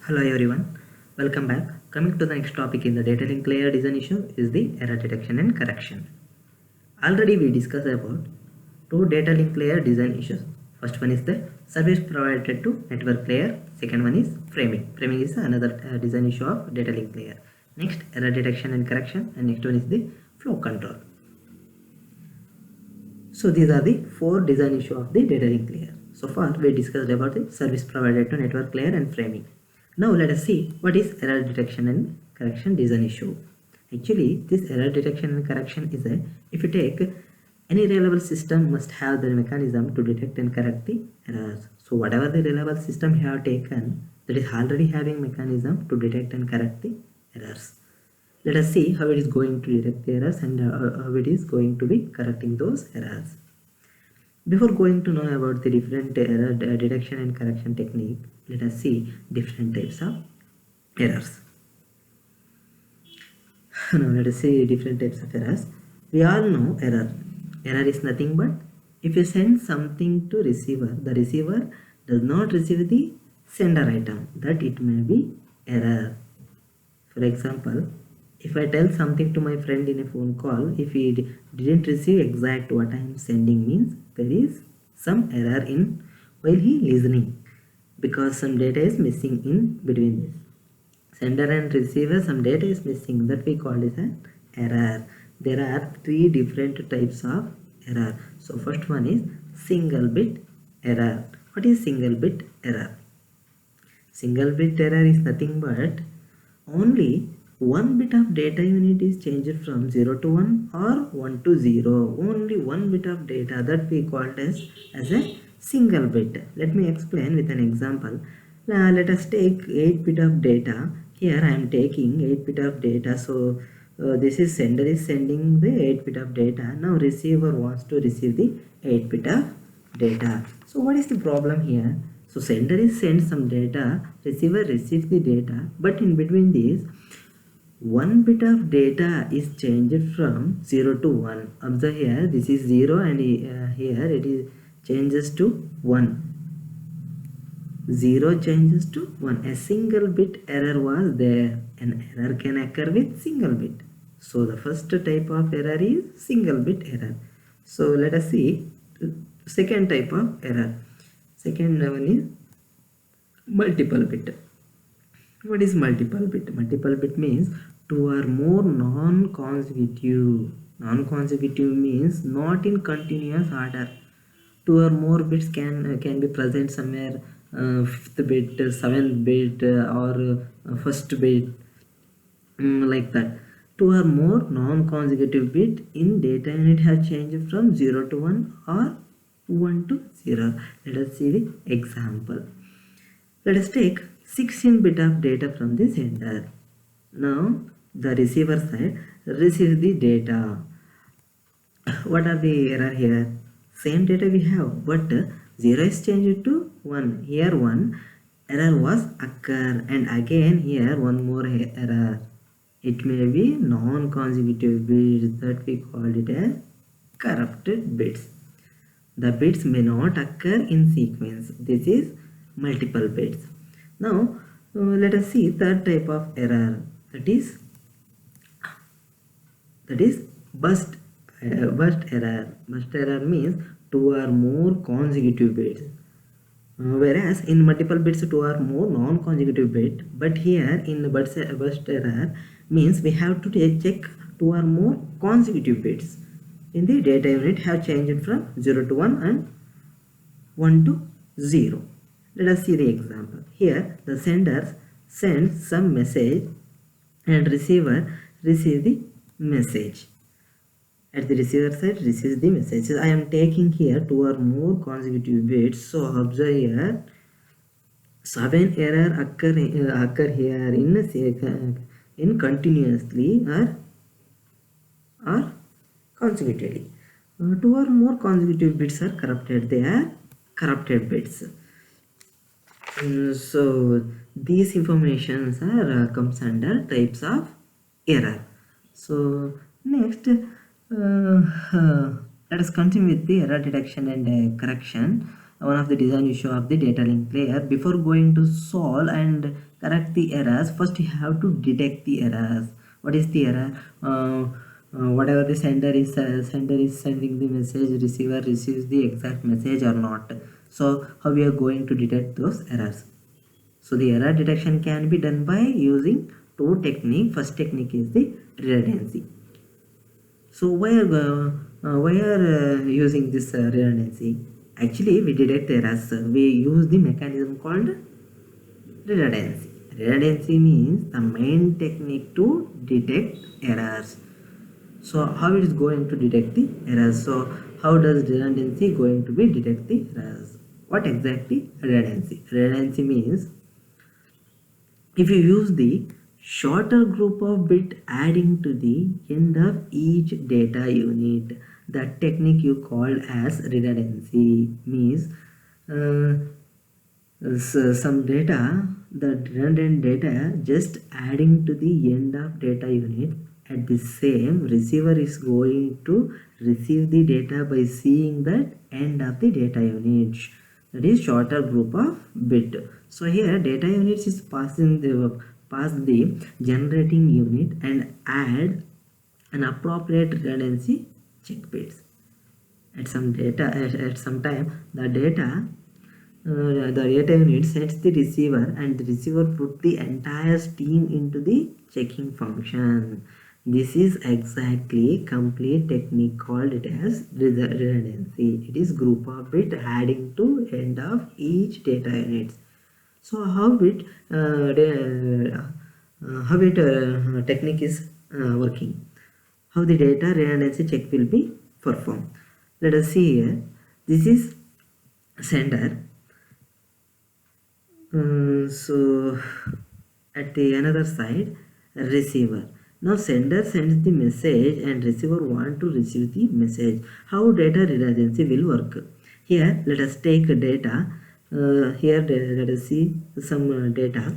Hello everyone, welcome back. Coming to the next topic in the data link layer design issue is the error detection and correction. Already we discussed about two data link layer design issues. First one is the service provided to network layer. Second one is framing. Framing is another design issue of data link layer. Next, error detection and correction, and next one is the flow control. So these are the four design issues of the data link layer. So far we discussed about the service provided to network layer and framing. Now let us see what is error detection and correction design issue. Actually, this error detection and correction is if you take any reliable system must have the mechanism to detect and correct the errors. So whatever the reliable system you have taken, that is already having mechanism to detect and correct the errors. Let us see how it is going to detect the errors and how it is going to be correcting those errors. Before going to know about the different error detection and correction technique, let us see different types of errors. Now let us see different types of errors. We all know error. Error is nothing but if you send something to receiver, the receiver does not receive the sender item, that it may be error. For example, if I tell something to my friend in a phone call, if he didn't receive exact what I am sending, means there is some error in while he listening, because some data is missing in between this. Sender and receiver, some data is missing, that we call it an error. There are three different types of error. So first one is single bit error. What is single bit error? Single bit error is nothing but only one bit of data unit is changed from 0 to 1 or 1 to 0. Only one bit of data, that we called as a single bit. Let me explain with an example. Let us take 8 bit of data. Here I am taking 8 bit of data. So this is sender is sending the 8 bit of data. Now receiver wants to receive the 8 bit of data. So what is the problem here? So sender is send some data, receiver receives the data, but in between these, one bit of data is changed from 0 to 1. Observe here, this is 0 and here it is changes to 1. 0 changes to 1. A single bit error was there. An error can occur with single bit. So the first type of error is single bit error. So let us see second type of error. Second one is multiple bit. What is multiple bit? Multiple bit means two or more non-consecutive. Non-consecutive means not in continuous order. Two or more bits can be present somewhere, fifth bit, seventh bit, or first bit, like that. Two or more non-consecutive bit in data unit have changed from 0 to 1 or 1 to 0. Let us see the example. Let us take 16 bit of data from the sender. Now the receiver side receives the data. What are the error here? Same data we have, but 0 is changed to 1. Here 1 error was occur, and again here one more error. It may be non-consecutive bits, that we call it as corrupted bits. The bits may not occur in sequence. This is multiple bits. Now let us see third type of error, that is burst error. Burst error means two or more consecutive bits, whereas in multiple bits two or more non-consecutive bit, but here in burst error means we have to check two or more consecutive bits in the data unit have changed from 0 to 1 and 1 to 0. Let us see the example. Here the sender sends some message and receiver receives the message. At the receiver side receives the messages. I am taking here two or more consecutive bits. So observe here, 7 error occur here in continuously or consecutively. Two or more consecutive bits are corrupted. They are corrupted bits. So these informations are comes under types of error. So next, let us continue with the error detection and correction. one of the design issue of the data link layer. Before going to solve and correct the errors, first you have to detect the errors. What is the error? Whatever the sender is sending the message, receiver receives the exact message or not. So how we are going to detect those errors? So the error detection can be done by using two techniques. First technique is the redundancy. So why are using this redundancy? Actually, we detect errors. We use the mechanism called redundancy. Redundancy means the main technique to detect errors. So how it is going to detect the errors? So how does redundancy going to be detect the errors? What exactly redundancy? Redundancy means if you use the shorter group of bit adding to the end of each data unit, that technique you called as redundancy means some data, the redundant data just adding to the end of data unit. At the same, receiver is going to receive the data by seeing that end of the data unit, that is shorter group of bit. So here data units is passing the pass the generating unit and add an appropriate redundancy check bits. At some time the data unit sends the receiver and the receiver put the entire stream into the checking function. This is exactly complete technique called it as redundancy. It is group of bit adding to end of each data unit. So how it technique is working, how the data redundancy check will be performed. Let us see here. This is sender. So at the another side, receiver. Now sender sends the message and receiver want to receive the message. How data redundancy will work? Here let us take data. Here let us see some data.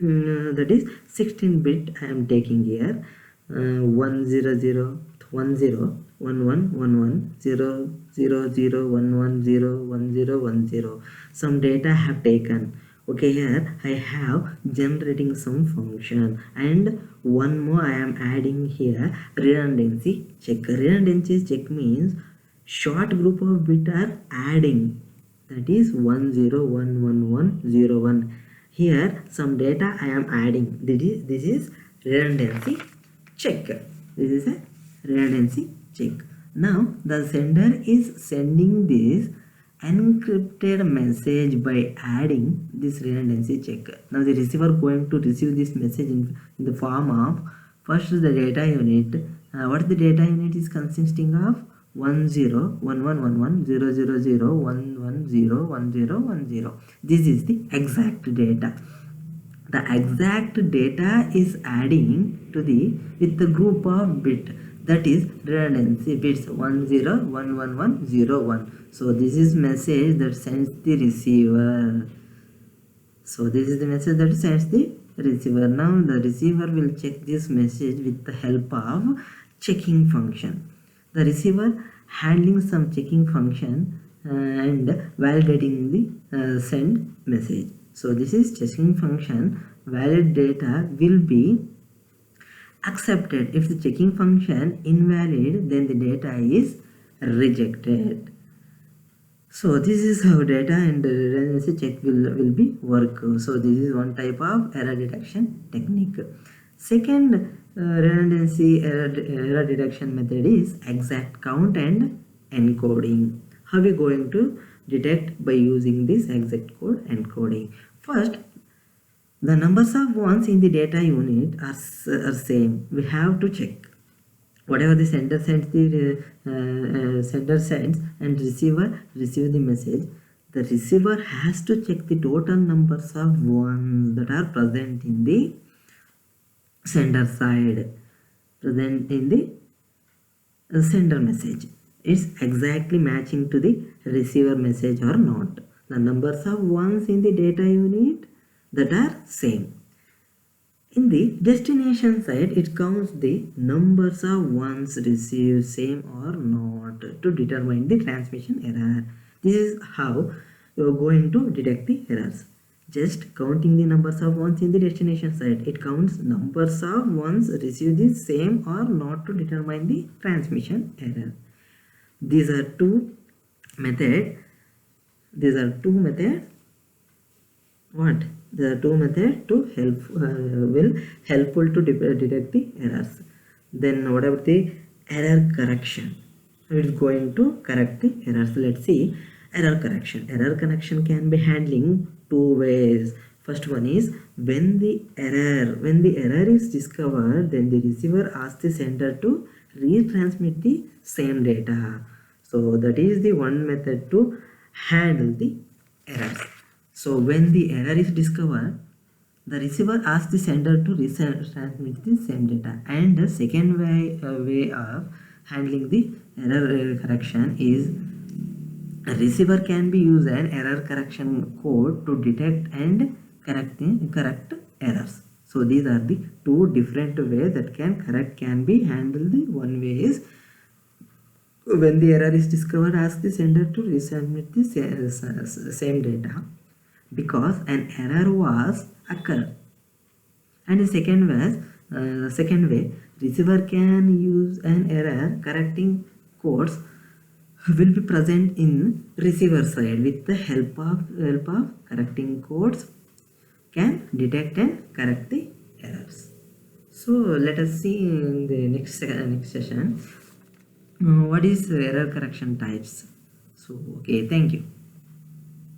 That is 16 bit I am taking here. 100 1111 0001101101010. Some data I have taken. Okay, here I have generating some function, and one more I am adding here, redundancy check. Redundancy check means short group of bit are adding, that is 1011101. Here some data I am adding. This is redundancy check. This is a redundancy check. Now the sender is sending this encrypted message by adding this redundancy check. Now the receiver going to receive this message in the form of first the data unit. What the data unit is consisting of? 1011110001101010. This is the exact data. The exact data is adding to the with the group of bit, that is redundancy bits 10111101. So this is message that sends the receiver. So this is the message that sends the receiver. Now the receiver will check this message with the help of checking function. The receiver handling some checking function and validating the send message. So this is checking function. Valid data will be accepted. If the checking function invalid, then the data is rejected. So this is how data and redundancy check will be work. So this is one type of error detection technique. Second redundancy error detection method is exact count and encoding. How we going to detect by using this exact code encoding? First, the numbers of ones in the data unit are same. We have to check. Whatever the sender sends, and receiver receive the message. The receiver has to check the total numbers of ones that are present in the sender side, present in the sender message. It's exactly matching to the receiver message or not. The numbers of ones in the data unit that are same. In the destination side, it counts the numbers of ones received same or not to determine the transmission error. This is how you are going to detect the errors. Just counting the numbers of ones in the destination side. It counts numbers of ones received the same or not to determine the transmission error. These are two methods. These are two methods. What? There are two methods to will helpful to detect the errors. Then what about the error correction? It is going to correct the errors. Let's see error correction. Error correction can be handling two ways. First one is when the error is discovered, then the receiver asks the sender to retransmit the same data. So that is the one method to handle the errors. So when the error is discovered, the receiver asks the sender to transmit the same data. And the second way of handling the error correction is a receiver can be used an error correction code to detect and correct errors. So these are the two different ways that can be handled. The one way is when the error is discovered, ask the sender to resubmit the same data because an error was occurred. And the second way, receiver can use an error correcting codes will be present in receiver side. With the help of correcting codes can detect and correct the errors. So let us see in the next session what is error correction types. So okay, thank you.